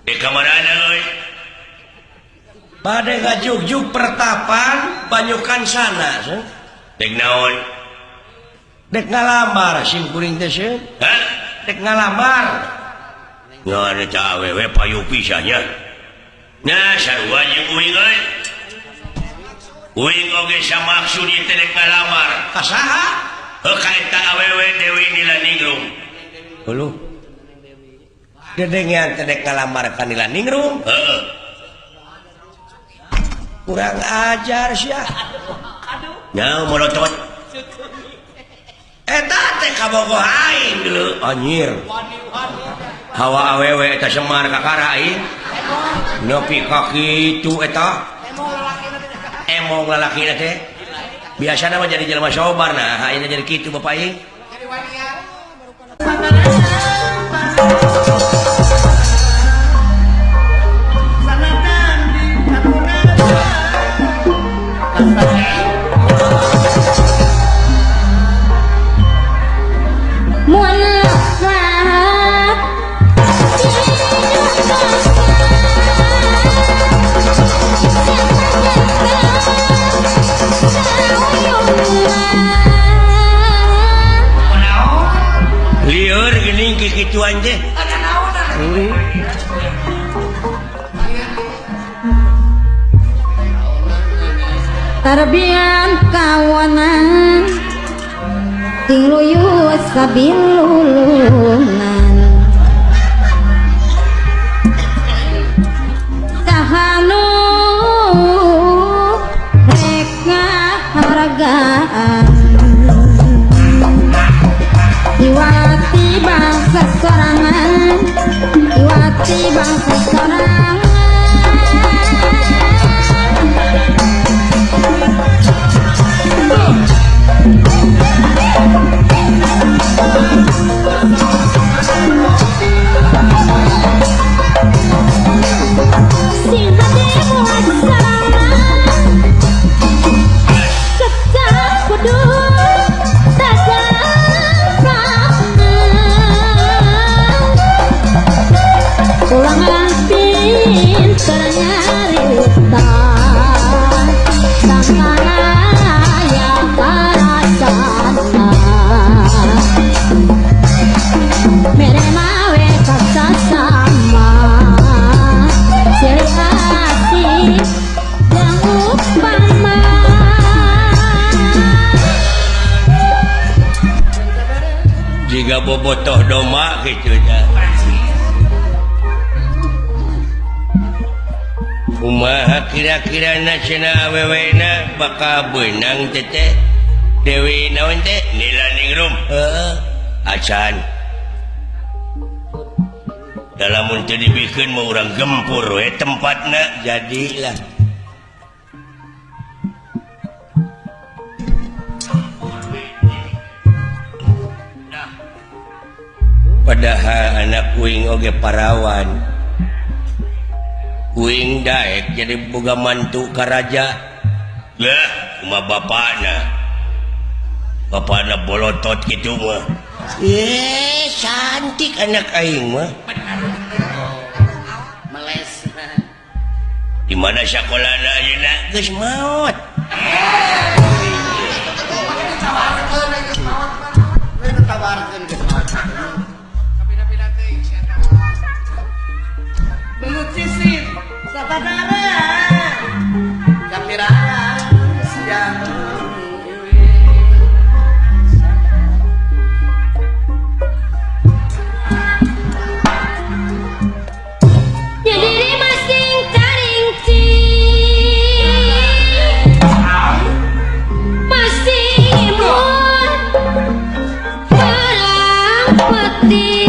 di kamarana euy pada ngajuk-juk pertapan banyukan sana dek naon dek ngalamar sim kuring teh sih hah dek ngalamar ngana ca awewe payu pisahnya nah sarua jeung uing euy uing oge samaksud ieu teh dek ngalamar ka saha heuh ka eta awewe Dewi Nilaningrum hulu dedengan teh dek ngalamar ka Nilaningrum heeh kurang ajar sia nya molotot eta teh kabogoh aing dulu anjir hawa awewe eta Semar kakara aing nepi ka kitu eta emong lalakina teh biasana mah jadi jelema sobar nah ayeuna jadi kitu bapak aing lieur geuning kikituan teh tarbian kawanan ting luyus sabilulunan tahanu rek ngahargaan iwati bangsa sorangan iwati bangsa sorangan jika bobotoh doma gitu nya kumaha kira-kira cenah awewena bakal beunang teh Dewi naon teh Nilaningrum heeh acan dalam mun teu dibikeun mah urang gempur we tempatna jadilah padahal anak uing oge parawan uing daek jadi boga mantu ka raja lah kumaha bapana bolotot gitu mah cantik anak aing mah meles di mana sakolana ayeuna geus maot belut sisit satanara kapirana siang jadi masing caringcing masih imun perang peti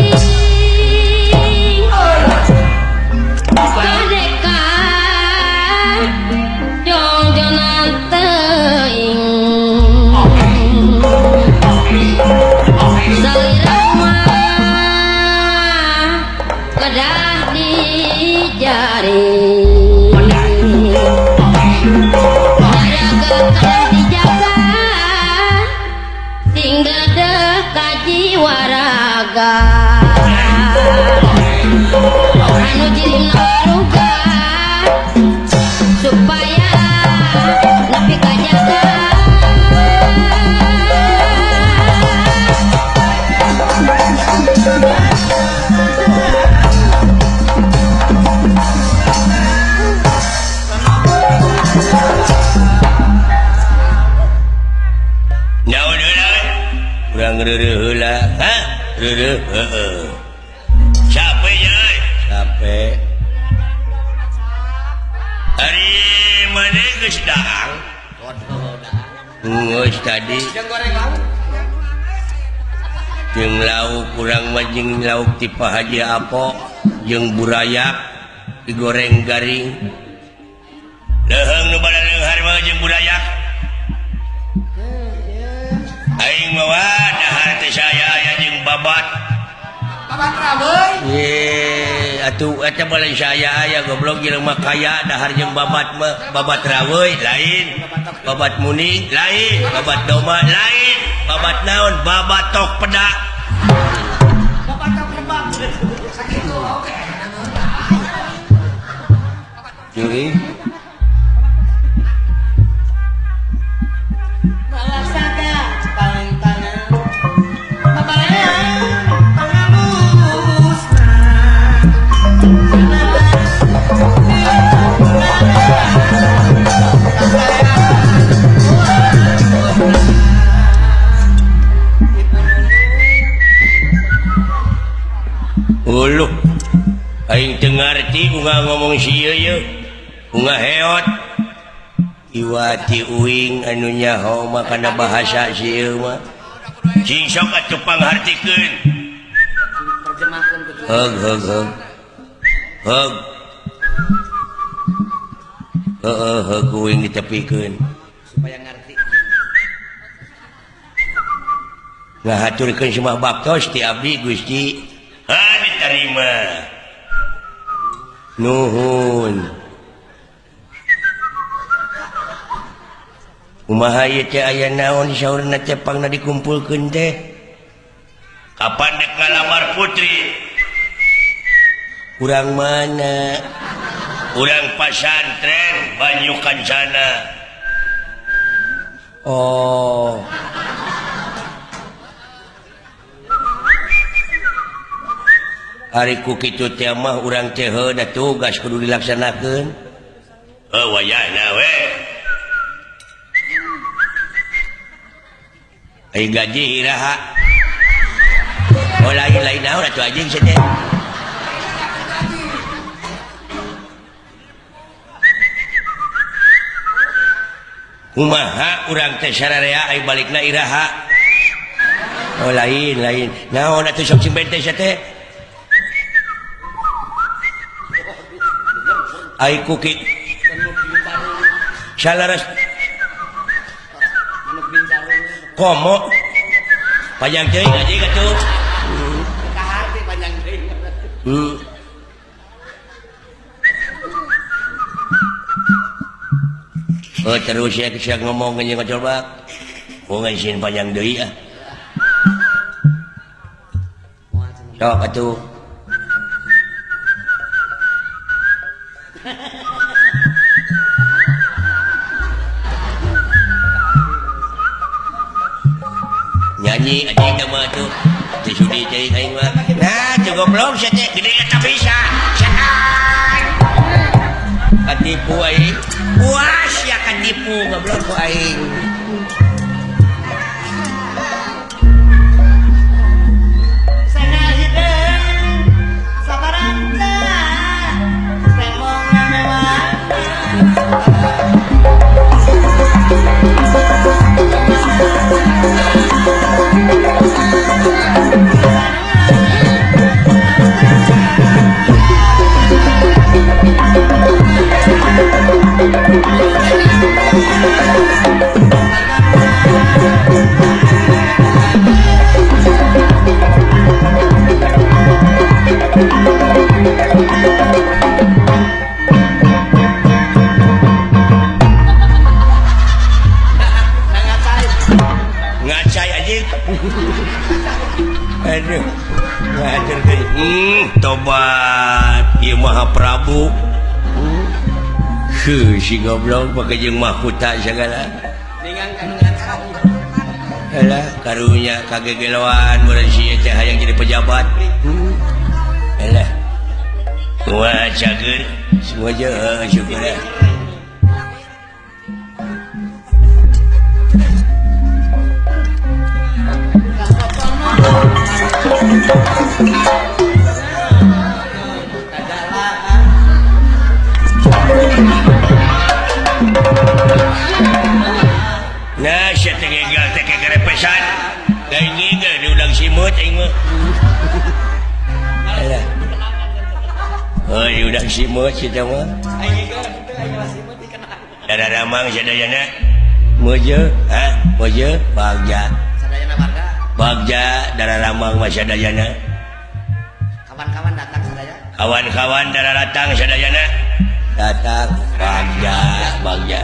waraga anu jirim capek hari mana geus daang geus tadi jeung lauk kurang mah jeung lauk ti Pak Haji Apo jeung burayak digoreng garing leheung nu bada leunghar mah jeung burayak aing mah dahar teh saya aya jeung babat Raboy. ye atuh eta balen saya aya goblok jeung mah kaya dahar jeung babat mah babat raweuy lain babat muni lain babat doma lain babat naon babatok peda Bapak tak lebak. Sakitu oke. Juri Malasada paling tangan. Babalean pangalusna. uluh aing teu ngarti unga ngomong sieu ye unga heot iwati uing anu nyaho mah kana bahasa sieu mah cing sok atuh panghartikeun Terjemahkan ke heug heug uing ditepikeun supaya ngerti. ngahaturkeun semua baktos ti abdi Gusti diterima nuhun kumaha ieu teh aya naon saurna teh pangna dikumpulkeun teh kapan dek ngalamar putri urang mana urang pasantren Banyu Kancana oh hari ku kitu teh mah urang teh da tugas kudu dilaksanakeun. Wayahna we. Ai gaji iraha. Oh lain naon atuh anjing cenah. Kumaha urang teh sararea ai balikna iraha. Oh lain. Naon atuh sok simpen teh teh? Ai kuki salaras komo panjang teuing aja atuh Kahati panjang deui. Oh terus ya siang ngomong jeung coba mau ngaisin panjang deui ah sok atuh nyanyi anjing mah tuh disudi cai aing mah nah cukup belum sia teh gede eta bisa syaan katipu aing puas ya katipu goblok ku aing Sanahideung sabarangna temongna mewah. ngacai anjing aduh ngajar deui tobat ieu Maha Prabu si goblok pake jeung mahkota segala Dengan kanu ngacau. alah karunya kagegeloan meureun si teh hayang jadi pejabat alah wah cager semua je syukur ya pisan lain ngiga diulang simut aing mah alah oh diulang simut kita mah Aing geus aing lasimut dikenal. dara ramang sadayana moje moje bagja Sadayana warga, bagja dara ramang mah sadayana kawan-kawan datang sadaya. kawan-kawan dara datang sadayana datang bagja Bagja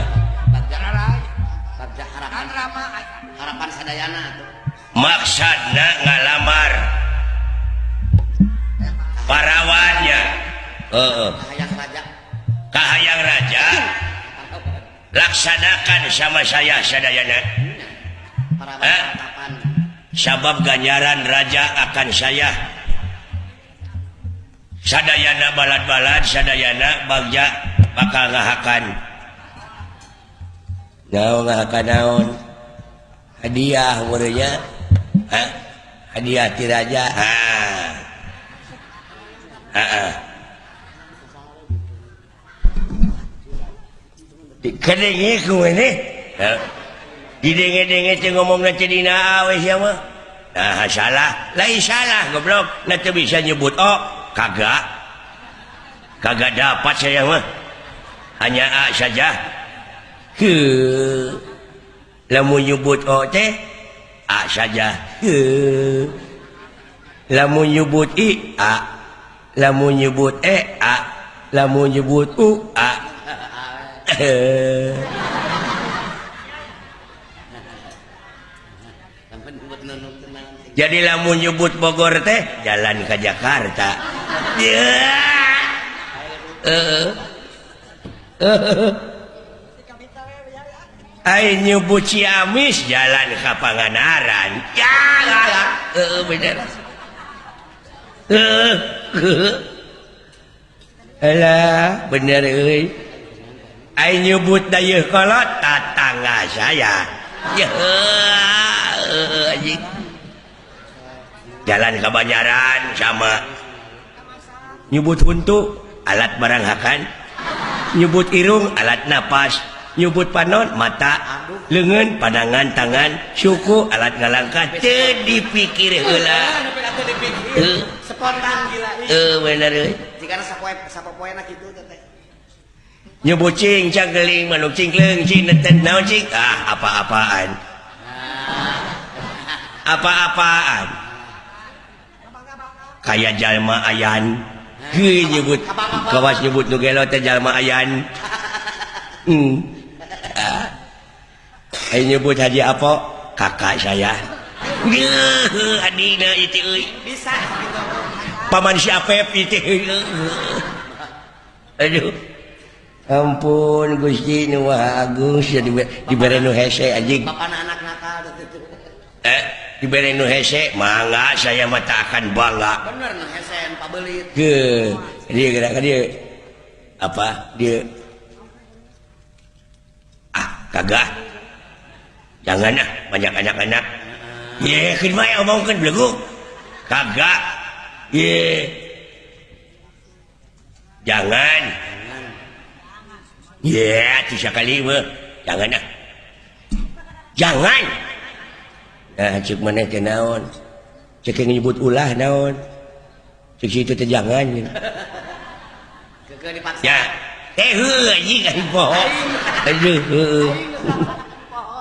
harapan sadayana tuh. maksudna ngalamar parawannya Kahayang raja. kahayang raja laksanakan sama saya sadayana Para Eh? kapan? sabab ganjaran raja akan saya sadayana balad-balad sadayana bagja bakal ngahakan ngahakan naon hadiah umurnya hadiah ti raja kadenge ku ini didenge-denge teh ngomong na cedina awe sia mah nah salah lain salah goblok na teu bisa nyebut kagak dapat saya mah hanya A saja lamun nyebut teh A saja lamun nyebut I A lamun nyebut E A lamun nyebut U A jadi lamun nyebut Bogor teh jalan ke Jakarta ai nyebut Ciamis jalan ke Pangandaran bener alah bener euy ai nyebut dayeuh kolot tatangga saya anjing jalan ke Banjaran sama nyebut huntu alat baranghakan nyebut irung alat napas nyebut panon mata leungeun pandangan tangan suku alat ngalangkah teu dipikir heula Spontan gila. bener euy Jika sapoe-sapoena kitu teh. nyebut cing canggeling manuk cingkleung cing neten naon cing apa-apaan apa-apaan kayak jalma ayan nyebut kawas nyebut nu gelo teh jalma ayan nyebut haji apa kakak saya adina itu euy Bisa gitu. paman si Apep itu aduh ampun Gusti nu Maha Agung dibere nu hese anjing Bapana anak nakal tuh. dibere nu hese mangga saya mah tak akan bangga Bener nu hesen pabelit. ke dia gerak dia apa dia kagak jangan banyak anak-anak ye kan mah omongkeun belegu kagak ye jangan ye atuh sakali mah jangan jangan nah cek mana teh naon cek nyebut ulah naon cek situ teh jangan Keke dipaksa. ya heuh anjing ai bohong aduh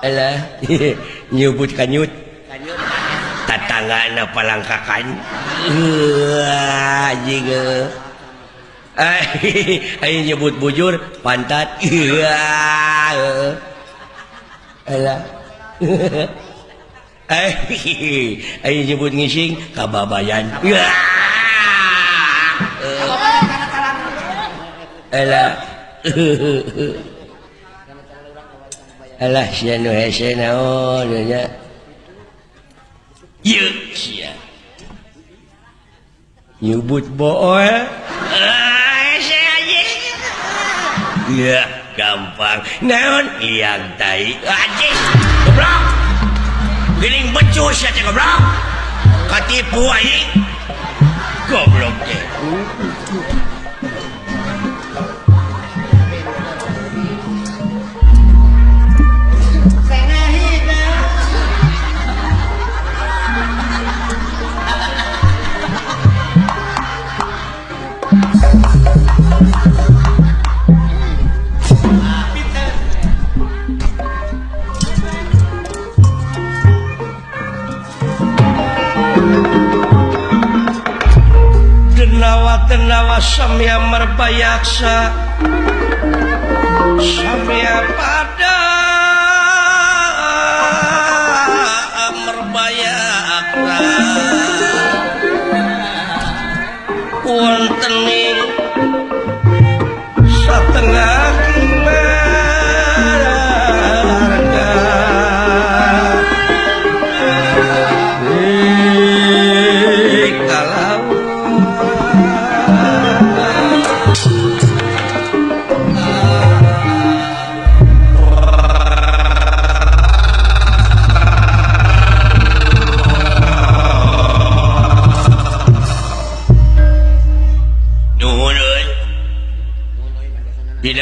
alah nyebut kanyut Kanyut. tatanggana palangkakan anjing ai nyebut bujur pantat alah ai nyebut ngising kababayan alah alah sia nu hese naon nya ye sia nyebut boe hese anjing ya gampang naon liang tai anjing goblok geuning becus ya teh goblok katipu anjing goblok teh Jawa samya merbayaksa samya pada merbayaksa wontening satengah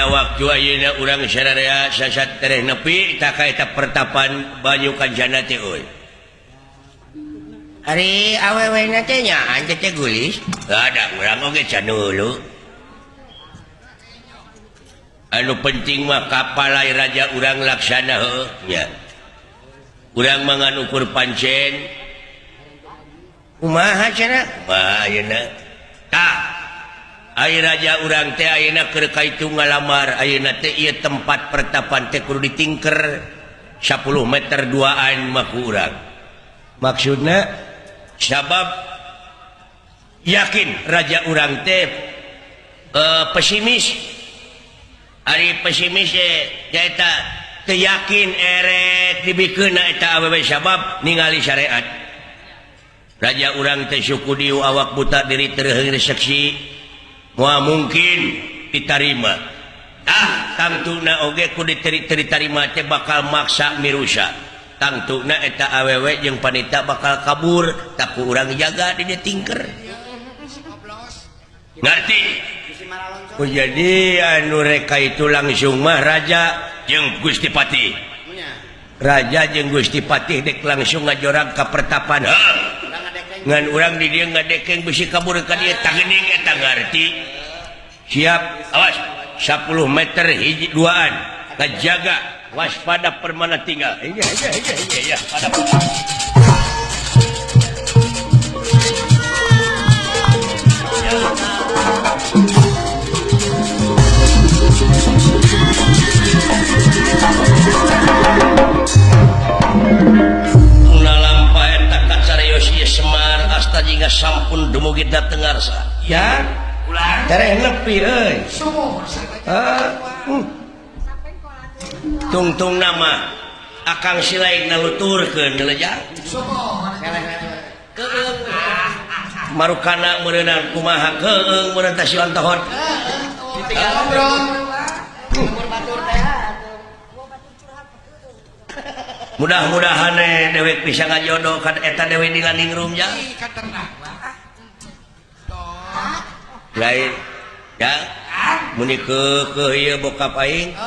waktu ayeuna urang sadaya sasat tereh nepi tak kaeta pertapan Banyu Kanjana teh euy. Ari awewe na teh nyaan teh gulis? Ada urang oge can hulu. Anu penting mah kapalai raja urang laksana heuh nya. Urang mangan ukur pancen. Kumaha cenah? Kumaha ayeuna? Tah Air raja urang teh ayeuna keur kaitu ngalamar ayeuna teh ieu tempat pertapan teh kudu ditingker 10 meter duaan mah ku urang. Maksudna sabab yakin raja urang teh pesimis. Ari pesimis nyaeta teu yakin erek dibikeunna eta awewe sabab ningali syariat. Raja urang teh suku diu awak buta diri teu reseksi moal mungkin diterima. Tangtuna oge ku diterima teh bakal maksa mirusa. Tangtuna eta awewe jeung panita bakal kabur tak ku urang jaga di dieu tingker. Ngarti? Oh, jadi anu reka itu langsung mah raja jeung Gusti Patih. Raja jeung Gusti Patih dek langsung ngajorang ka pertapan. Ngan urang di dieu ngadekeng bisi kabur ka dieu tangeuning eta ngarti. Siap, awas 10 meter hiji duaan kajaga waspada permana tinggal. Iya pada Semar asta jingga sampun dumugi dateng ngarsa. Ya, tereh nepi euy. Tungtung nama akang silaing naluturkeun leujang. Keung. Marukana meureunang kumaha keung meureun teh sion tohon. Ditinggal ngobrol. Umur batur teh. Mudah-mudahan dewek bisa ngajodoh kan eta dewe di landingrum ya. Lain ya muni ke ieu bokap aing.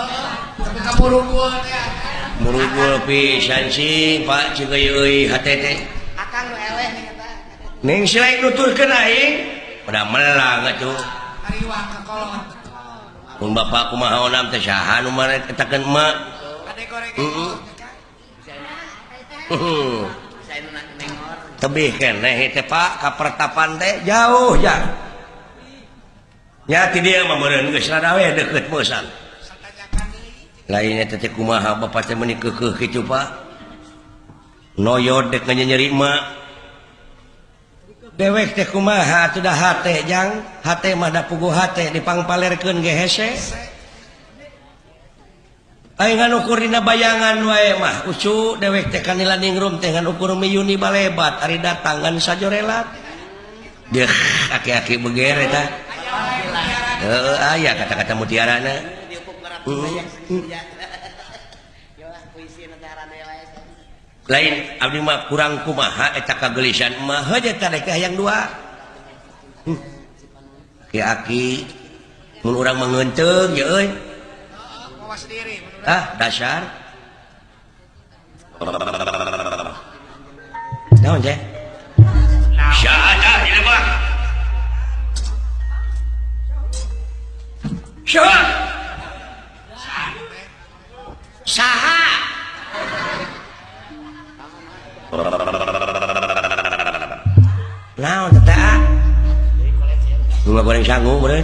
Murugul pisan sih Pak cingeuy euy hate teh. Akang nu eleh ning eta. Ning silaing nuturkeun aing pada melang atuh. Ariwah ka kolot. Mun bapak kumaha onam teh saha nu mare katakeun emak. Ade goreng. Tebih keneh teh Pak ka pertapan teh jauh ya. Nya ti dieu mah meureun geus rada we deukeut meusan. Lain eta teh kumaha bapak teh meuni keukeuh kitu Pak. Noyod dek nyeri mak. Dewek teh kumaha atuh dah hate jang, hate mah da puguh hate dipangpalerkeun ge hese. Aing ngan ukur dina bayangan wae mah ucu dewek teh kana landingrum teh ngan ukur miyuni balebat ari datang ngan sajorelat. Deuh aki-aki beger eta. Heueuh aya kata-kata mutiarana. Lain abdi mah kurang kumaha eta kagelisan mah heuh eta dek hayang dua. Aki-aki mun urang mah ngeunteung ye euy. Dasar naon teh syahadah ieu mah syah saha naon teh lu goreng sangu meureun.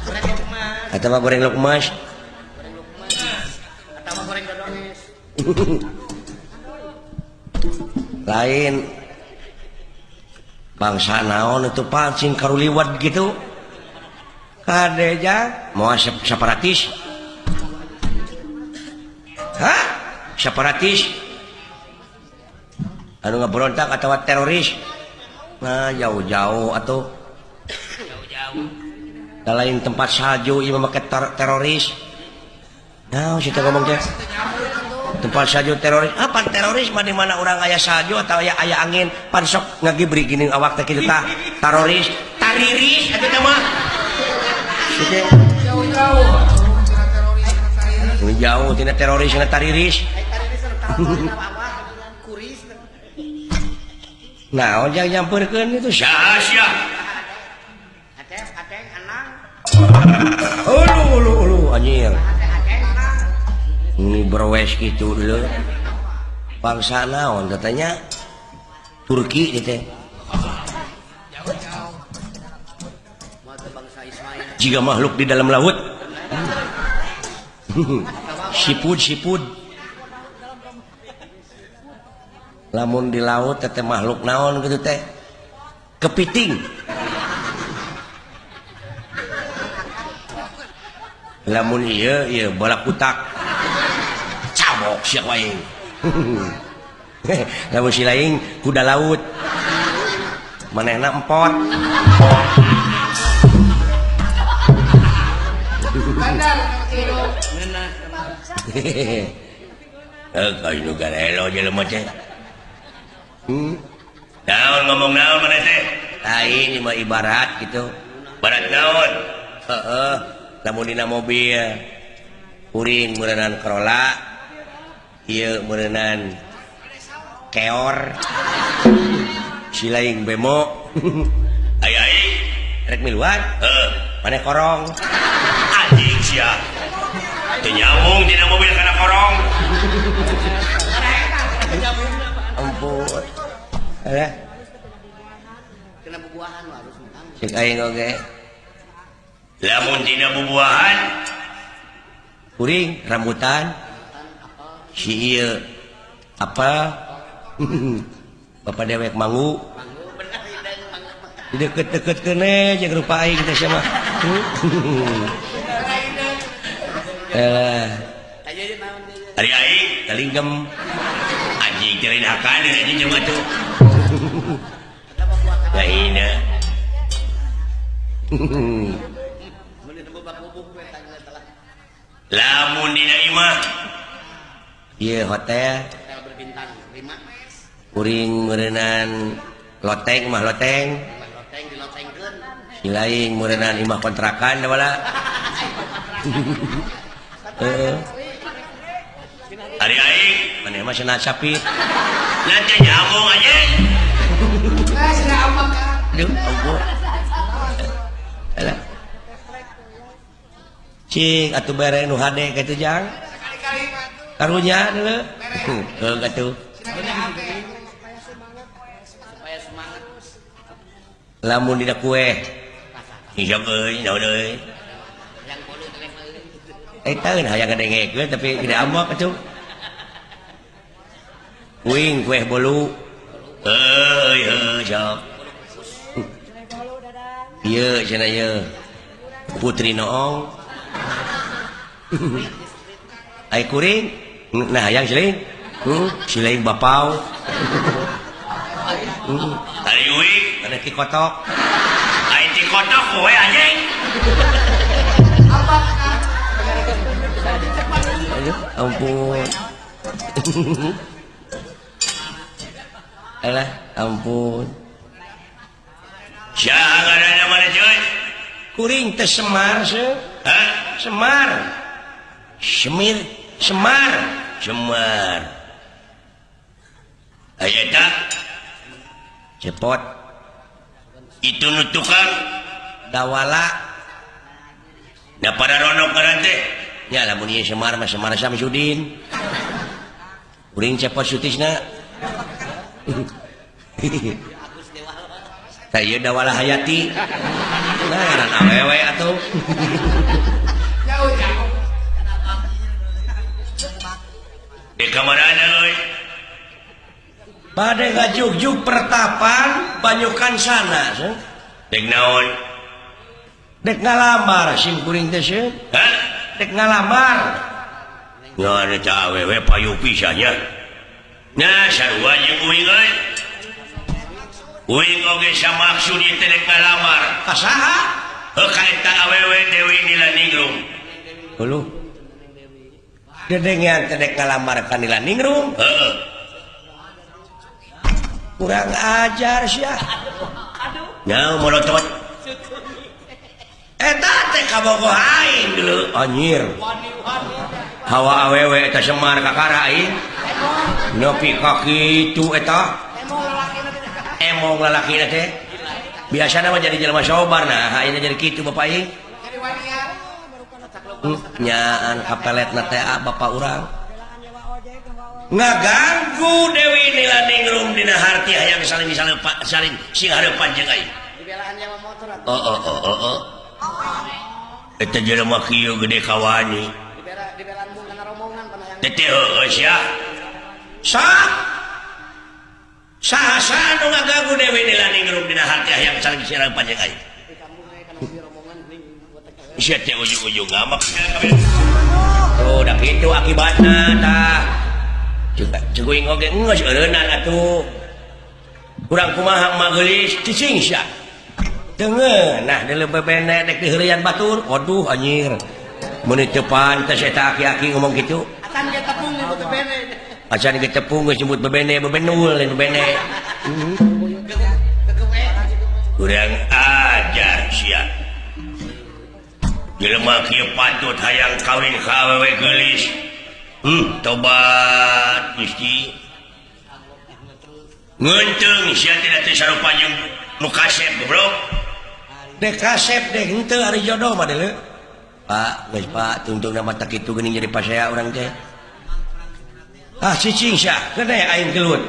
Goreng lukmas. Eta mah goreng lukmas. Goreng lukmas. Atau mah goreng dodones. Lain bangsa naon itu pancing karuliwat gitu kadeja mau separatis hah separatis anu ngaberontak atau teroris nah jauh-jauh atau jauh-jauh lain tempat salju ieu make teroris nah kita ngomong teh tempat salju teroris apa teroris mah di mana orang aya salju atau aya angin pan sok ngagibri gini awak teh kitu tah teroris tariris eta teh mah jauh-jauh jauh tina teroris tina tariris Kuris. nah ojang nyampeurkeun itu Syahasya. Ateng anang. ulu anjir Ateng anang. ini berwes gitu dulu bangsa naon katanya Turki gitu Mau ke bangsa Ismail. jika makhluk di dalam laut sipud lamun di laut teh makhluk naon gitu teh kepiting lamun iya bola kutak cabok siak wae lamun si lain kuda laut manehna empot kayu nu garelo jelema teh Naon ngomong naon mana teh? lain mah ibarat gitu Barat naon? heeh lamun dina mobil kuring meureunnan Corolla ieu meureunnan Keor si lain bemo Ai. rek miluan maneh korong Anjing sia. Teu nyambung dina mobil kana korong. ampun alah Kena bubuahan lo harus menang. cek aing oge Lamun dina bubuahan, kuring rambutan si ieu apa bapak dewek mangu deket-deket kene jeung rupa aing teh sia mah Aja dia naon dia. ari aing kalinggem anjing ceritakan dina anjing jeung atuh. Kenapa buah Da hina. Mending bubak bubuk we tanya telah. Lamun dina imah, ieu hotel Hotel berbintang 5. kuring meureunnan loteng mah loteng Loteng dilotengkeun. si lain meureunnan imah kontrakan da bala ari aing maneh mah cenah sapit nanti nyambung anjing. aduh ampun alah cing atuh bere nu hade kitu jang karunya deuleu heeh atuh Supaya semangat. lamun dina kue Iya euy, naon euy. Yang bolu telefon. eta hayang ngadengekeun tapi tidak ambak atuh kuing kue bolu Sok. ieu cenah ieu putri noong ai kuring nah hayang siling siling bapau Ari uing, ana ti kotok aing ti kotok kowe anjing. aduh ampun alah ampun Sia ngaranna mana cuy? kuring teh semar se Hah? semar semar Semar. Aya tak? cepot Itu nu tukang dawala da pada ronok ngaran teh. ya lamun ieu semar mah semar Samsudin kuring cepot sutisna saya dawalah hayati nah ngaran awewe atuh Jauh. di kamarana euy bade ngajugjug pertapan banyukan sana dek naon dek ngalamar sim kuring teh sih hah dek ngalamar ngana ca awewe payu pisannya nah sarua jeung uing euy uing oge samaksud ieu teh dek ngalamar kasaha heuh ka eta awewe Dewi Nilaningrum hulu dedengan teh dek ngalamar ka Nilaningrum heeh kurang ajar sia nya molotot eta teh kabogoh aing dulu anjir hawa awewe eta Semar kakara aing nepi ka kitu eta emong lalakina teh biasana mah jadi jelema sobar nah ayeuna jadi kitu bapak aing Jadi wanian. nyaan kapeletna teh bapak urang ngaganggu Dewi Nilaningrum dina harti hayang saling sing hareupan jeung aing Dibelaan nyawa motor atuh. oh eta jelema kieu gede kawani Dibelaan bung kana rombongan panayang. teh heuh sia saha anu ngaganggu Dewi Nilaningrum dina harti hayang saling hareupan jeung aing Di kampung we kana di rombongan ning botek. sia teh ujung-ujung ngamak oh da kitu akibatna tah ceguing oge geus eureunnan atuh kurang kumaha magelis cicing sia deungeun nah deuleu bebene dek diheureuyan batur waduh anjir mun teu pantes eta aki-aki ngomong kitu Acan ge tepung nih butuh bene. acan ge tepung geus nyebut bebene bebenul lain bebene Kekewe. kurang ajar sia jelema kieu patut hayang kawin ka awewe geulis tobat Gusti ngeunteung sia tidak teh sarupa jeung nu kasep goblok dek kasep dek henteu ari jodoh mah deuleu Pak geus Pak tuntungna mata kitu geuning jadi pasea urang teh cicing sia gede aing gelut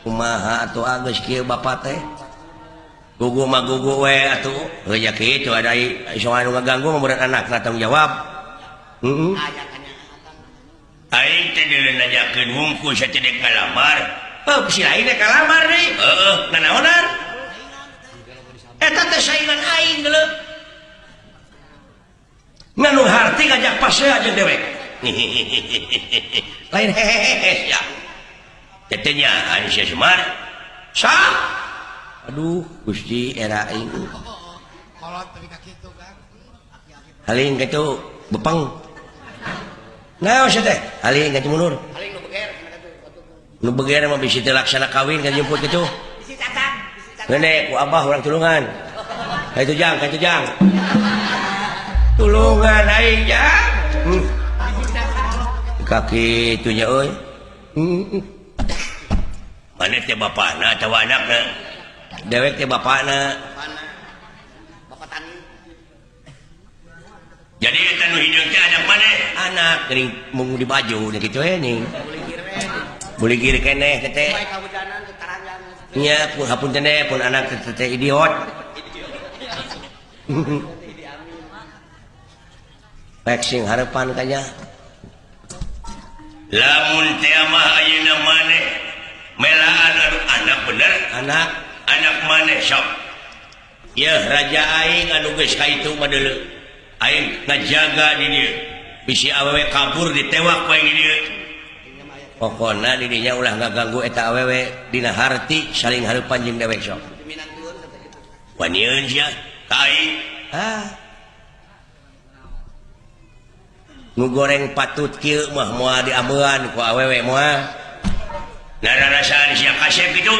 kumaha atuh geus kieu bapak teh gugu mah gugu we atuh heuh ya kitu ada iso anu ngaganggu mah budak anakna tanggung jawab aing teh deuleu nanyakeun wungkul sia teh dek ngalamar si lain dek kalamar deui heeh nanaonan eta teh saingan aing geuleuh nganu harti ngajak pasea jeung dewek lain hehehe sia teh nyaan sia Semar sah aduh Gusti era aing Kolot tapi ka kitu kan. haling kitu bepeng naon sia teh haling ka mundur Paling nu beger kana kitu. nu beger mah bisi teu laksana kawin ka jemput kitu Isi cacan. nenek ku abah urang tulungan ka itu jang tulungan aing jang kaki itu nya euy maneh teh bapana atawa anakna dewek teh bapakna Mana? Bapak tani. jadi eta nu hideung teh anak maneh anak geuning mung di baju nya kitu ning Boleh kira boleh giri keneh teh Baik kahujanan ke tarangan. nya pun hapunten teh pun anak teh idiot rek sing hareupan kanya lamun teh mah ayeuna maneh melaan anu anak bener anak maneh sok ya raja aing anu geus kaitu mah deuleu aing ngajaga di dieu bisi awewe kabur ditewak bae di dieu pokona di dinya ulah ngaganggu eta awewe dina harti saling hareupan jeung dewek sok wanieun sia ka aing nu goreng patut kieu mah moal diameuan ku awewe moal narasaan sia kasep kitu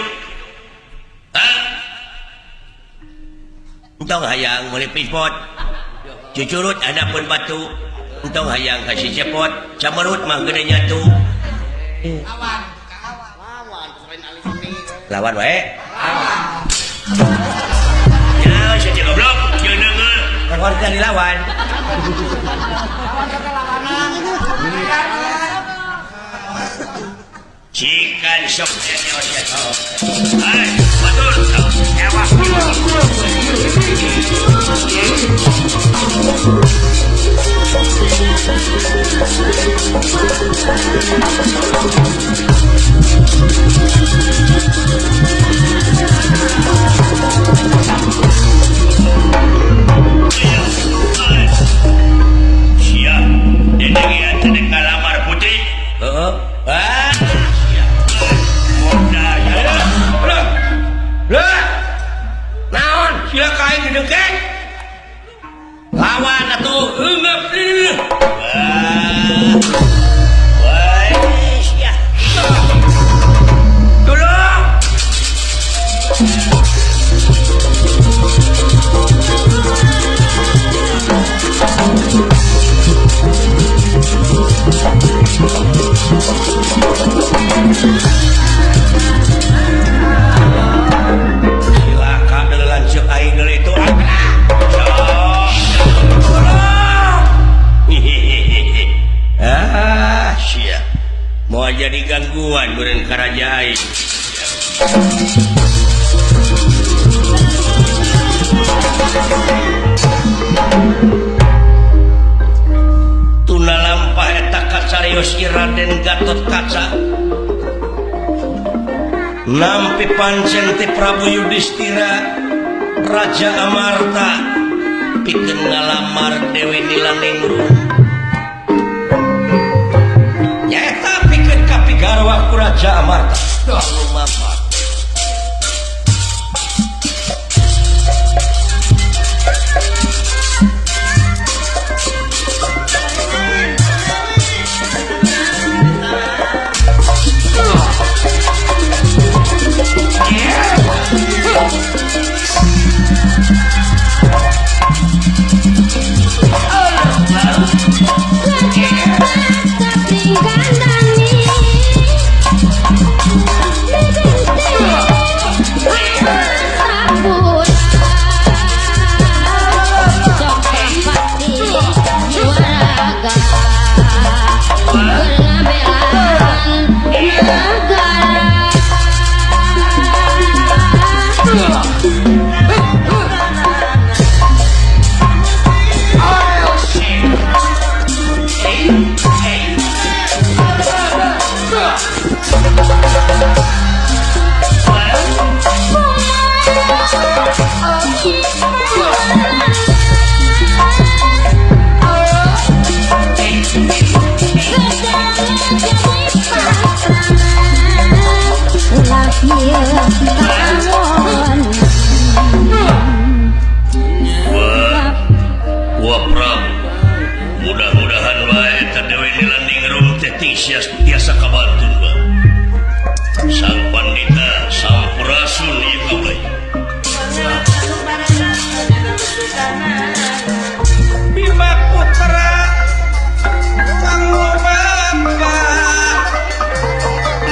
entong hayang meuli pispot cucurut adapun batu entong hayang kasih cepot camerut mah gede nyatu Lawan, lawan selain alis ini. lawan wae ya sia teh goblok jeung neungeul kan teh dilawan Lawan kata lawanan. Chicken shop. Hai, betul. Ewas. Siap. Denengian sedek kalamar putih. Heeh. Ah. Naon sila kain gedegeng lawan atuh eungeup tolong mau jadi gangguan beureun karajaan. Tuna lampah eta kacarios Raden Gatot Kaca nampi pancen ti Prabu Yudhistira Raja Amarta pikeun ngalamar Dewi Nilaningrum. Garwa ku Raja Amarta. Wah Prabu, mudah-mudahan wae eta Dewi Nilaningrum teh tiasa kabantu ba. Sang pandita sampurasun ieu kaulai. Bima putra kang lumangka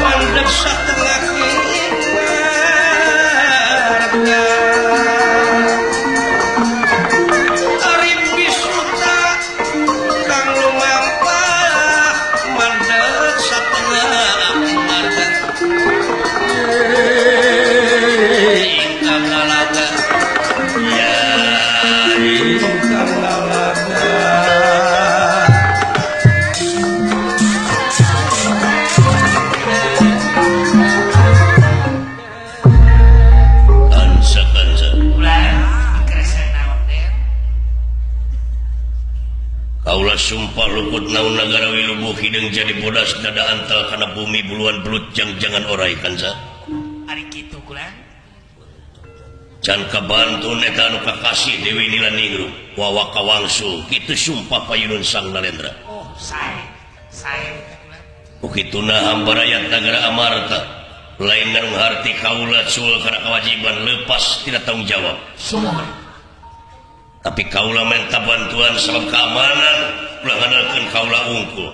mandeg satengah kimarga Ari Bisuta kang lumangka mandeg satengah kimarga ingkang ngalaga Ya, ingkang ngalaga kansa. Kaulah sumpah luput naun negara wilubuh hidung jadi bodas dada antal kana bumi buluan belut jangan orai kansa. Ari kitu kulang. Can kabantun eta anu kakasih Dewi Nilaningrum wawa kawangsu kitu sumpah payunun Sang Nalendra. Oh, sae kulang. Ukituna hamba rakyat negara Amarta lain narung harti kaula sul kana kewajiban lepas tidak tanggung jawab. Sumur. Tapi kaula minta bantuan sabab keamanan ulah ngandalkeun kaula unggul.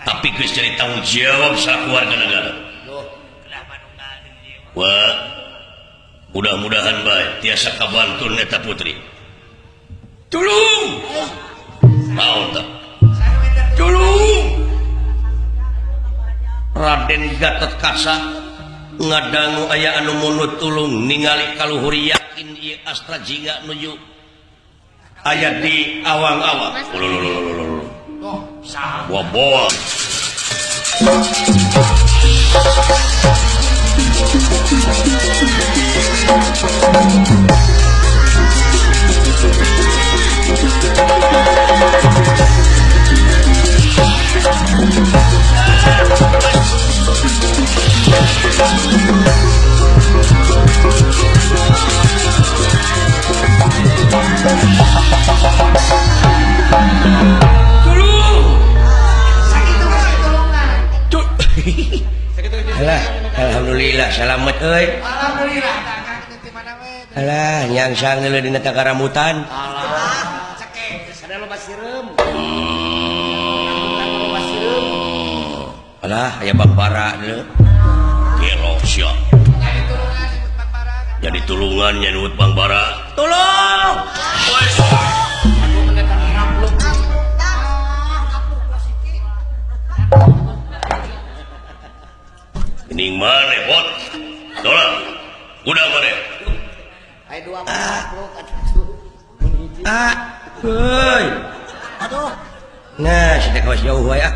Tapi geus jadi tanggung jawab selaku warga negara. Wah, mudah-mudahan baik tiasa kabantun eta putri. Tulung. Mau tak? Tulung. Raden Gatot Kaca ngadangu aya anu munut tulung ningali kaluhur yakin ieu astra jingga nuju aya di awang-awang. Boa-boa. Alhamdulillah selamat euy. Alhamdulillah. Alah nyang sang geuleuh dina takaramutan. Alah, cekek. Ada loba sireum. Loba sireum. Alah aya Bagbara deuleu. Gelo sia. Jadi tulungan nyanyut Bagbara. Tolong. Aku menekan rampluk. Gening mane bot. Tolong. Udah mane. Ai dua rampluk atuh. Heuy. Aduh. Nah, sudah kawas jauh wae ah.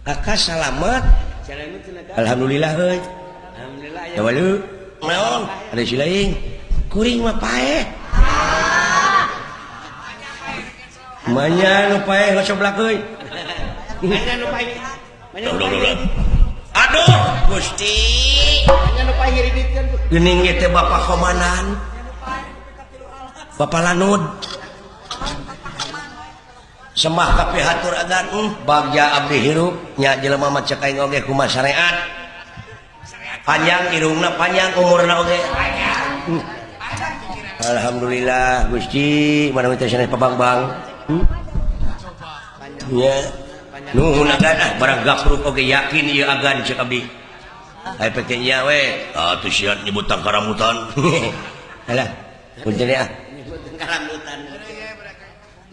Aka salamet. Jalan itu naga. Alhamdulillah heuy. Alhamdulillah ya. Dawalu. Naon? Ada si laing. Kuring mah paeh. Manya nu paeh ngosoblak euy. Hanya nu pae. Hanya nu pae. Aduh, Gusti. Hanya nu pae ngiriditkeun. Geuning ieu teh Bapak Komandan. Bapak Lanud. Sembah ka pihatur agan bagja abdi hirup nya jelema mah cek aing oge kumaha syariat. Panjang irungna panjang umurna oge. Alhamdulillah Gusti, mana teh sanes pabang-bang. Nya. Nuhun agan barang gapruk oge yakin ieu agan cek abdi. Aya peke nya we. Atuh sia nyebut takaramutan. Alah, punten ah. Karamutan.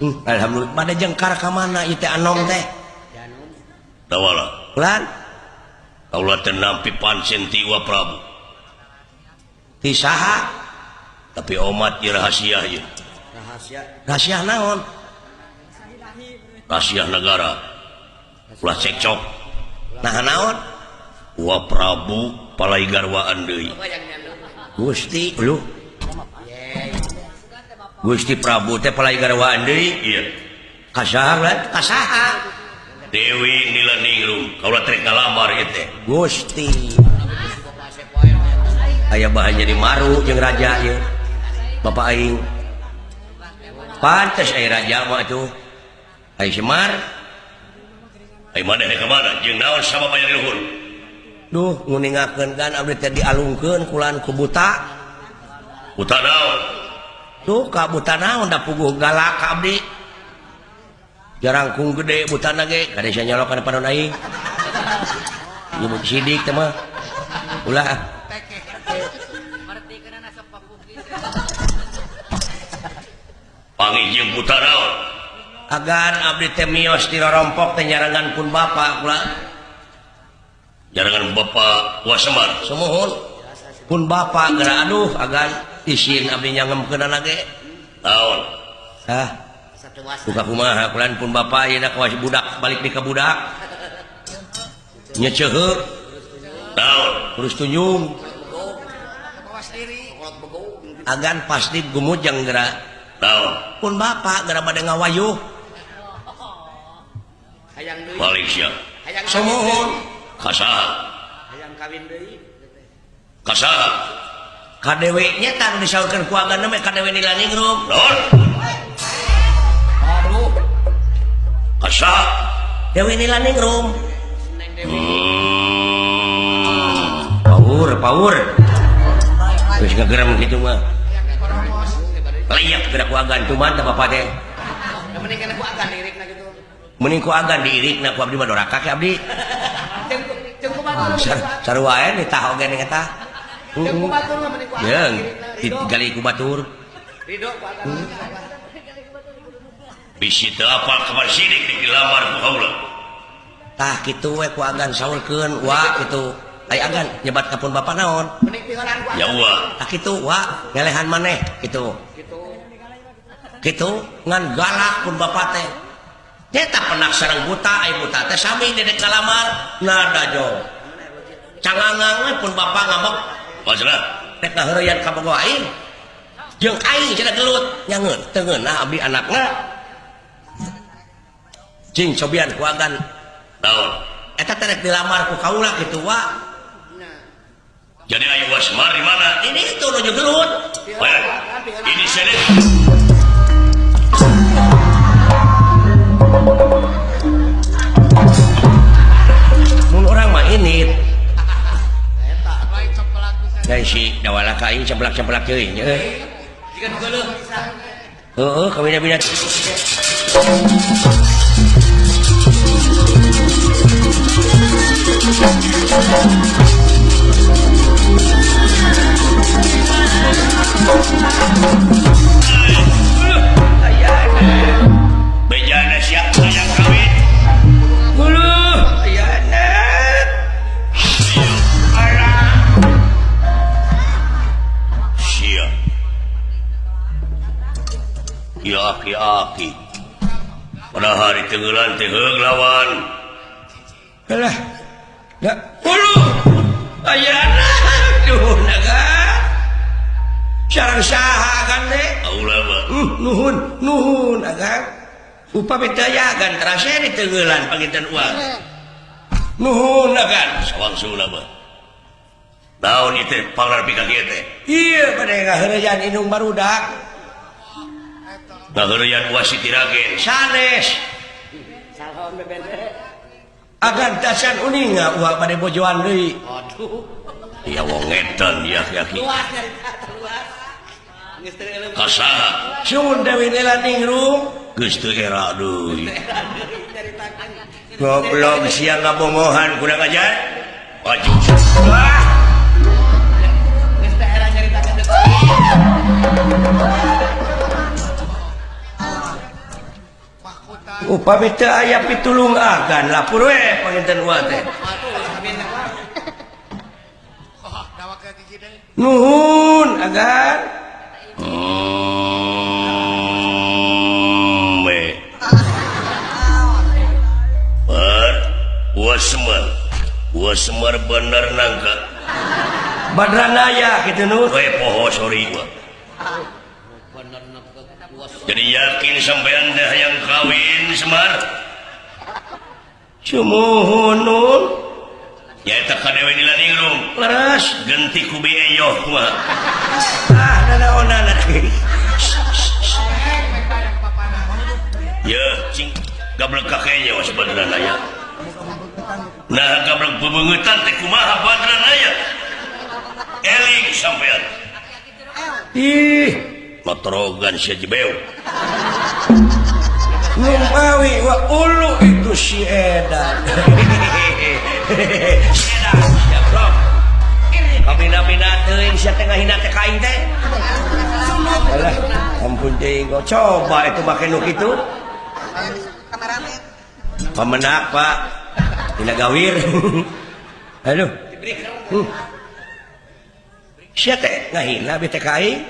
Alhamdulillah pada jengkar ka mana ieu teh anom teh? Tawala. Ulan Kaula teh nampi pancen ti Wa Prabu. ti saha? Tapi omat ieu rahasia ieu. Rahasia. Rahasia naon? Rahasia negara. Ulah cekcok. Nah naon? Wa Prabu palai garwaan deui. Gusti lu. Gusti Prabu teh palai garwaan deui. Iya. Kasaha lan? Kasaha? Dewi Nilaningrum. Kaula trek ngalamar ieu teh. Gusti. Aya bahan jadi maru jeung raja ieu. Bapak aing. Pantes aya raja mah atuh. Ai Semar. Ai maneh ka mana? Jeung naon sama bayar luhur? Duh, nguningakeun kan abdi teh dialungkeun kulan ku buta. Buta naon? Tuh ka buta naon da puguh galak ka abdi. Jarangkung gede butana ge kada sia nyolok kana panon aing. Ieu sidik teh mah. Ulah. Pangijing buta naon? Agan abdi teh miyos ti rorompok teh nyarangan pun bapa kula. Jarangan Bapak Wa Semar. Sumuhun. Pun bapa geura aduh agan isin abdi nyangemkeun ge. Naon? Ah, Satu wasa. buka kumaha kulan pun bapa ieu ka budak balik di ka budak. Nya ceuheuh Naon? terus tunjung Bawa sendiri. Kolot bego. agan pasti gumujang geura. Naon? Pun bapa geura bade ngawayuh. Hayang deui. Balik sia. Hayang Sumuhun. Kasaha? Hayang kawin deui. Kasaha? Kadewe nya tang disaurkeun ku agan mah kadewe Nilaningrum. Naon? Aduh. Kasaha? Dewi Nilaningrum. Neng Dewi. Power. Terus ngegerem gitu mah. Layak gerak ku agan cuman teh bapa teh. Da mending kana ku akan lirikna gitu. Mending ku agan diirikna ku abdi mah doraka ke abdi. Jeung kumaha Sarua aya ditah oge ning eta. Jeung kumaha mah mending ku akan. Jeung lirikna. digali ku batur. Ridho ku akan. Bisi teu apal kabar sidik dilamar ku kaula. tah kitu we ku agan saurkeun wa kitu ai agan nyebat kapun bapak naon Mending piharan gua. ya wa tah kitu wa ngelehan maneh kitu kitu ngan galak pun bapak teh eta penak sareng buta ai buta teh sami dedek kalamar nada jong cangangang we pun bapak ngambek maksudna rek ngaheureuyan ka bogo aing jeung aing cenah gelut nyangeun teu ngeunah abdi anakna cing cobian ku agan naon eta teh rek dilamar ku kaula kitu wa jadi ayo wasmar di mana ini itu nuju gelut weh ini sini mun urang mah ini Eta lain cepelak bisa. dan si dawala ka aing cemplak-cemplak teuing nya Jika geuleuh bisa. heueuh kawina-wina bejana siap yang kawin Guluh ayana siap ya aki-aki pada hari tenggelan teh heug lawan alah ya guluh ayana duh naga sareng saha kan teh aula mah nuhun agang upami teu yagan terasa ditengeulan panginten uang nuhun agan sawangsuna mah naon ieu teh pangarep ka kieu teh ieu bade ngaheureyan indung barudak ngaheureyan wasit Ragen sanes Salon bebende. agan tasan uninga uang bade bojoan deui Aduh. ya wong edan ya aki Luas nyarita luas. Geus teu eleuh. kasaha sun dewi nila ningrum geus teu era deui Nyaritakeun. goblok siang ngabongohan kuda ngajar maju wah Geus teu era nyaritakeun deui. upami teu aya pitulung agan lapur we panginten uang teh Aduh, sabina gua. Oh, dawak ke gigi deui. nuhun agan me bar wasmar bener nangka badranaya kitu nu we poho sorry gua Bener nangka luas. jadi yakin sampean dah yang kawin Semar sumuhun nun ya eta kadewe di laningrum leres genti ku beyoh mah nanaonan ya cing gablek kakeknya was badran aya nah gablek bebeungetan teh kumaha badran aya eling sampean ih motrogan sia jebeu numpawi wa ulu itu si edan si edan siap bro kabina-bina teuing sia teh ngahina teh kain teh alah ampun teuing kok coba itu make nu kitu pamenak pak tina gawir aduh sia teh ngahina bete kain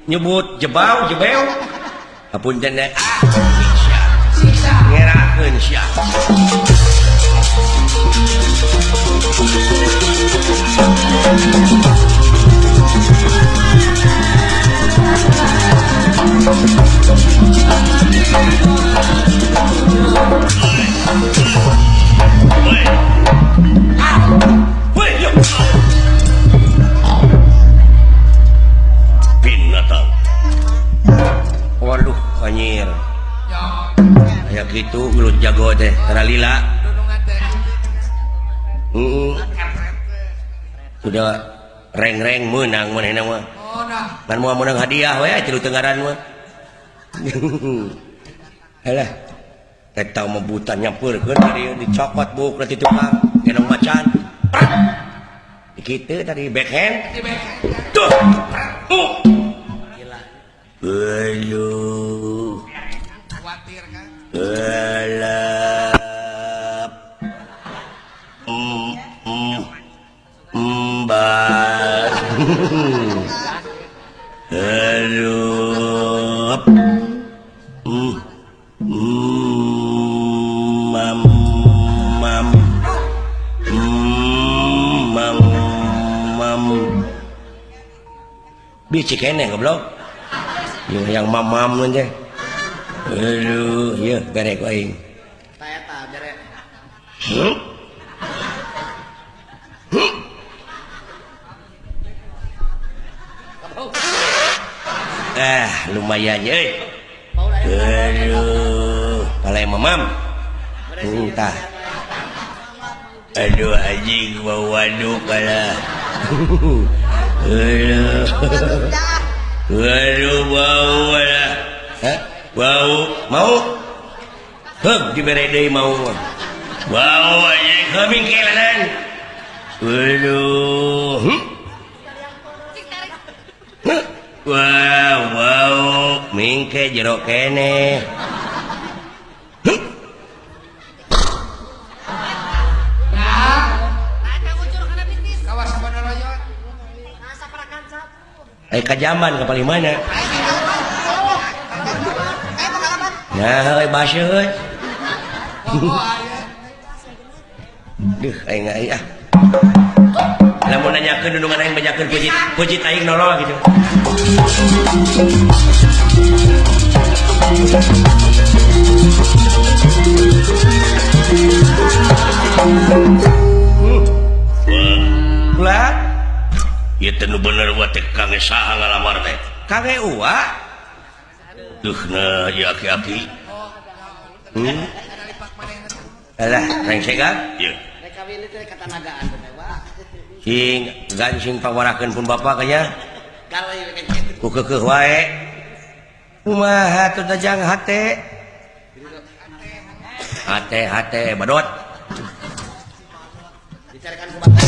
nyebut jebau jebeu apun teh ngerakeun sia weh yo binatang waduh anjir aya kitu ulut jago teh taralila sudah reng-reng menang manehna mah kan moal menang hadiah we tilu tenggaran mah alah eta mah buta nyampeurkeun tadi dicokot buk nanti tukang genong macan kitu tadi backhand tuh aduh Khawatir kan? gelap Hop. Mam mam mam mam bicik kene goblok yang mam aja aduh ya berek aing Eta bere. Lumayan euy aduh palai mamam entah aduh anjing bau waduk kalah aduh bau kalah bau mau diberi deui mau bau anjing keming kelenan aduh wow mingke jero kene Kawas sabana royot. kajaman kapal mana nah bahasa euy duh aing ah lamun nanyakeun nunungan aing banyakeun pujit aing nolong gitu Lah ieu teh nu bener wa teh kangge saha ngalamar teh kangge uwa duh na ieu aki-aki alah rengsegan ieu Rek kawin itu rek katanagaan teh Pak. sing gancing pawarakeun pun bapa kanya Kalau ieu kan kitu. ku keukeuh wae kumaha teu dajang hate badot Dicarikan ku bapak.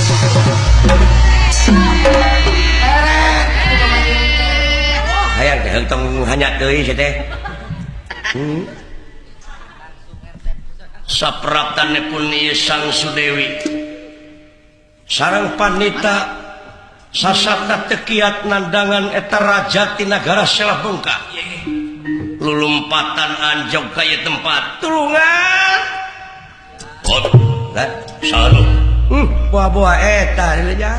hayang teh tong hanyat deui sia teh sapraptanipun ieu Sang Sudewi sareng panita sasabda teu kiat nandangan eta raja ti nagara Selabungka lulumpatan anjog ka ieu tempat tulungan lah saha buah-buah eta dileja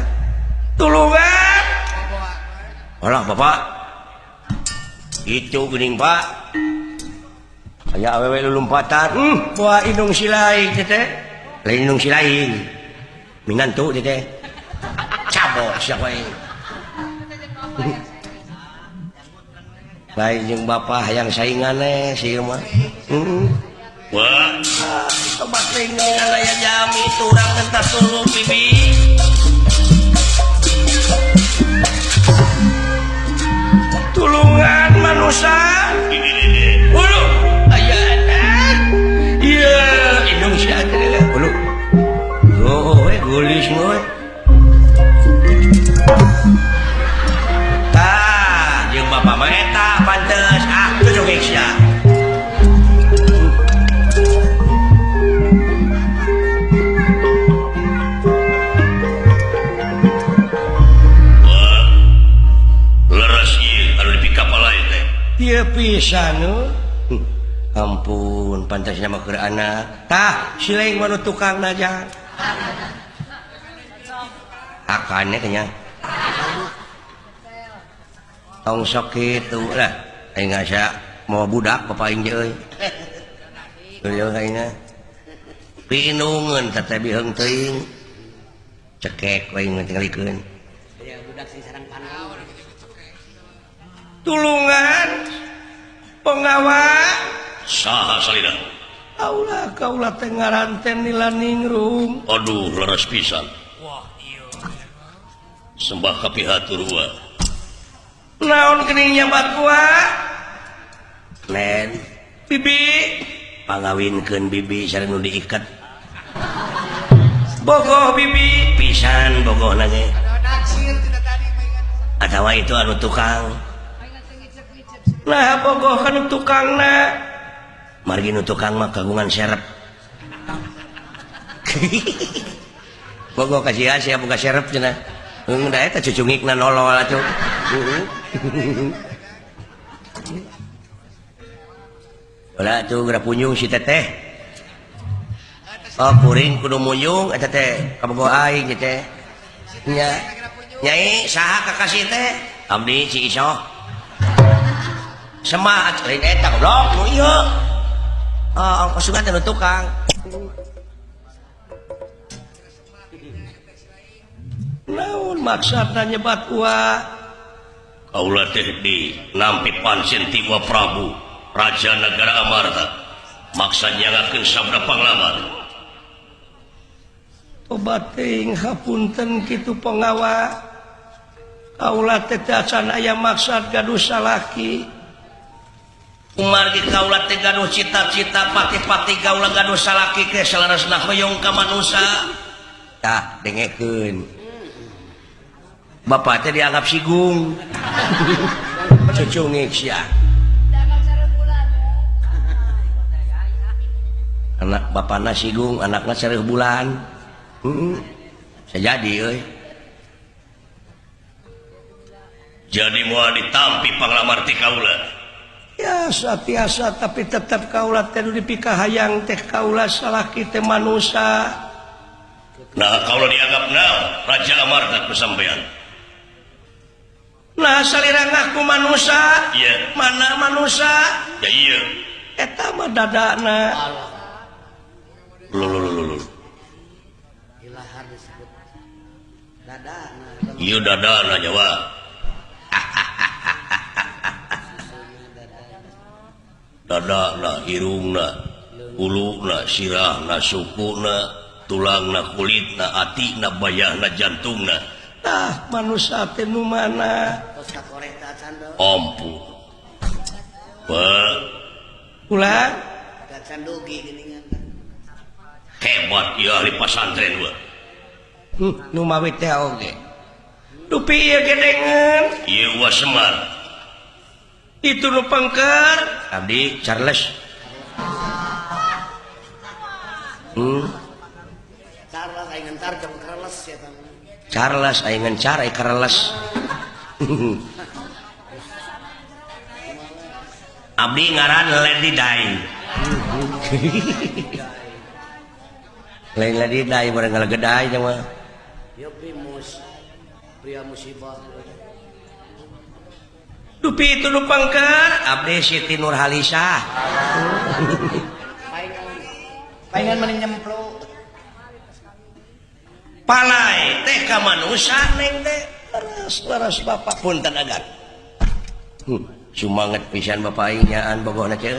tulungan alah bapak itu geuning pak aya awewe lulumpatan buah indung silaing teh lain indung silaing minantu teh cabok siapa ini lain jeung bapak hayang saingan sih mah wah coba tinggal aya jami turang entar tulung bibi tulungan manusia ulu ayana iya indung sia teh ulu gulis moy tah jeung bapak mah eta pantes cocok sia leres ieu anu dipika palai teh ieu pisan ampun pantasna mah keur anak tah sileing mah nu tukangna jangan akannya kayaknya tong sok kitu lah aing ngasa mau budak bapak aing euy euy kayaknya pinungeun teh biheung teuing cekek we ngalikeun Ya budak sing sareng panau. tulungan pengawa saha salina aula kaula teh ngaranten nila ningrum aduh leres pisan sembah ka pihaturwa naon geuning nyambat gua nen bibi pangawinkeun bibi sareng nu diiket bogoh bibi pisan bogoh nage Naksir tidak tadi maingan. atawa itu anu tukang nah bogoh kan tukangna margi nu tukang mah kagungan serep bogoh kasih sia buka serep cenah da eta cucungikna nolol atuh ulah tuh gerak punyung si teteh oh kuring kudu munyung eta teh kabogoh aing teh nya nyai saha kakasih teh abdi si iso semat lain eta goblok nu ieu pasukan teh tukang naon maksudna nyebat wa kaula teh di nampi pancen tiwa Prabu Raja Negara Amarta maksudnya ngakeun sabda panglawan tobat teuing hapunten kitu pengawa kaula teh acan aya maksud gaduh salaki Umar di kaula teh gaduh cita-cita pati-pati kaula gaduh salaki ke salarasna hoyong ka manusia tah dengekeun bapak teh dianggap sigung cucungik sia anak bapakna sigung anakna sareuh bulan sajadi euy jadi moal ditampi panglamar ti kaula tiasa tapi tetap kaula teh dipikah hayang teh kaula salaki teh manusia nah kaula dianggap naon Raja Amarta ku sampean nah salira ngaku manusia iya mana manusia ya iya eta mah dadana lulululul iya dadana Jawa dadana irungna uluna sirahna sukuna tulangna kulitna atina bayahna jantungna tah manusia teh nu mana ampun wah ulah hebat ya ahli pasantren wah nu mawi teh oge dupi ieu gedengan ieu wa Semar itu nu pangker abdi Charles Charles aing ngencar ai Charles abdi ngaran Lady Dai lain Lady Dai bareng ngalegeday mah Ya primus, pria musibah. dupi itu nu pangker abdi Siti Nurhalisa Paingan meni nyemplung. palai teh ka manusia neng teh laras bapak punten agan sumanget pisan bapak aing nyaan bogohna teh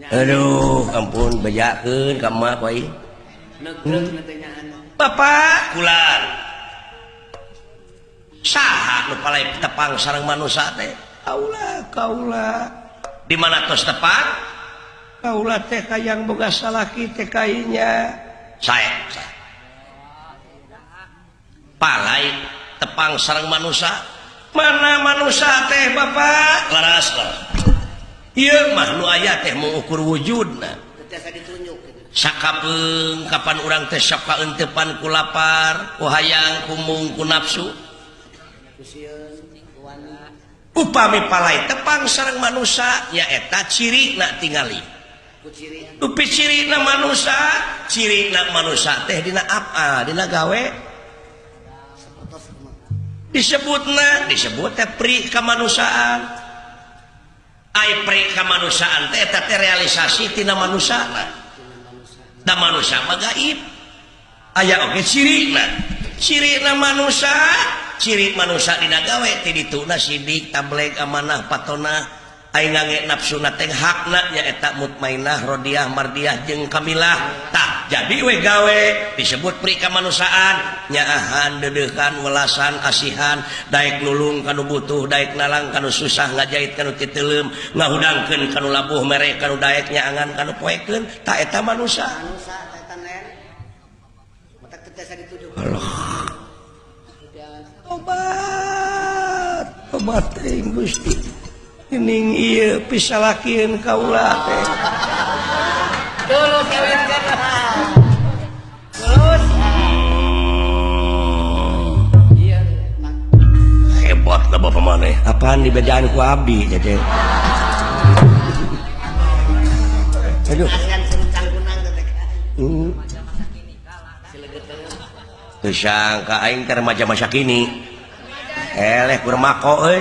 aduh ampun bejakeun ka mah ku aing Negreg nantinyaan. bapak kulan saha nu palai tepang sareng manusia teh kaula di mana tos tepang kaula teh kayang boga salaki teh kainya saya palai tepang sareng manusia mana manusia teh bapak laras ieu mah nu aya teh mengukur wujudna Tetiasa ditunjuk. sakapeung kapan urang teh sok kaentepan ku lapar ku hayang ku mung ku nafsu Kusieun, wani. upami palai tepang sareng manusia nyaeta cirina tingali Kuciri. dupi cirina manusia teh dina apa dina gawe disebut teh pri kemanusiaan ai pri kemanusiaan teh eta teh realisasi tina manusiana da manusia mah gaib aya oge cirina manusia ciri manusia dina gawe ti dituna sidik tableg amanah patona aing ngange nafsuna teh hakna nyaeta mutmainah rodiah mardiah jeung kamilah tah jadi we gawe disebut pri kamanusiaan nyaahan dedeuhan welasan asihan daek nulung kanu butuh daek nalang kanu susah ngajait kanu titeuleum ngahudangkeun kanu labuh mere kanu daek nyaangan kanu poekeun tah eta manusia Manusia eta nen. Mata tetiasa ditunjuk. tobat teuing Gusti ining ieu pisalakieun kaula teh Dulu kawin kan. Terus. Iya. hebat lah bapak maneh apaan dibedaan ku abdi teh Aduh. Asian serucang kunang teh. Teu sangka aing teh remaja masa kini. Eleh kurang mako euy.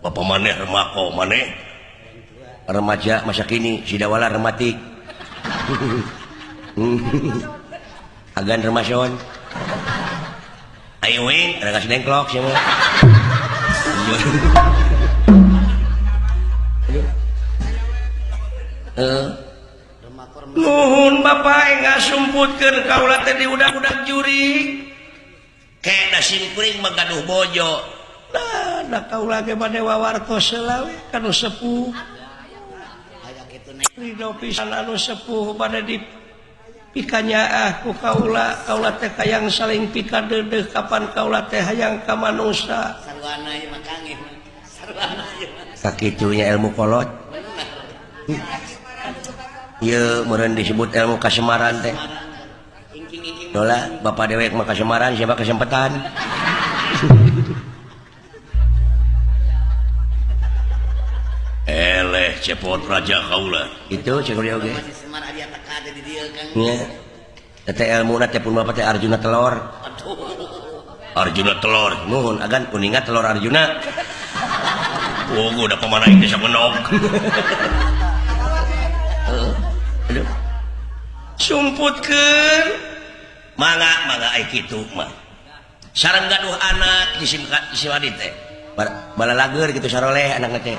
Bapak maneh remako maneh Remaja masa kini, sidawala rematik. Agan remason. ayo wing Ada kasih dengklok sih mah. Nuhun bapak ngasumputkeun kaula teh di udak-udak juri. kayak nasi kuring magaduh bojo Nah kaula ge bade wawartos heula we kanu sepuh. Aya kitu Ridho pisan anu sepuh bade dipikanya ku kaula teh kayang saling pikadeudeuh kapan kaula teh hayang ka manusa. sarwana ieu mah kangeh. Sarwana ieu mah. Sakitunya ilmu kolot. Ieu meureun disebut ilmu kasemaran teh. Ingking-ingking Dola bapak dewek mah kasemaran siapa kesempatan. eleh cepot raja kaula Itu cek dia oge. masih semar aya teka ada di dieu Kang. Nya. Teh ilmuna teh pun bapak teh Arjuna telor. Arjuna telur Nuhun agan kuningat telur Arjuna. oh gua udah pemanain desa menok Aduh. Sumputkeun. mangga ai kitu mah sareng gaduh anak di simadi teh Bala lager gitu saroleh anakna teh.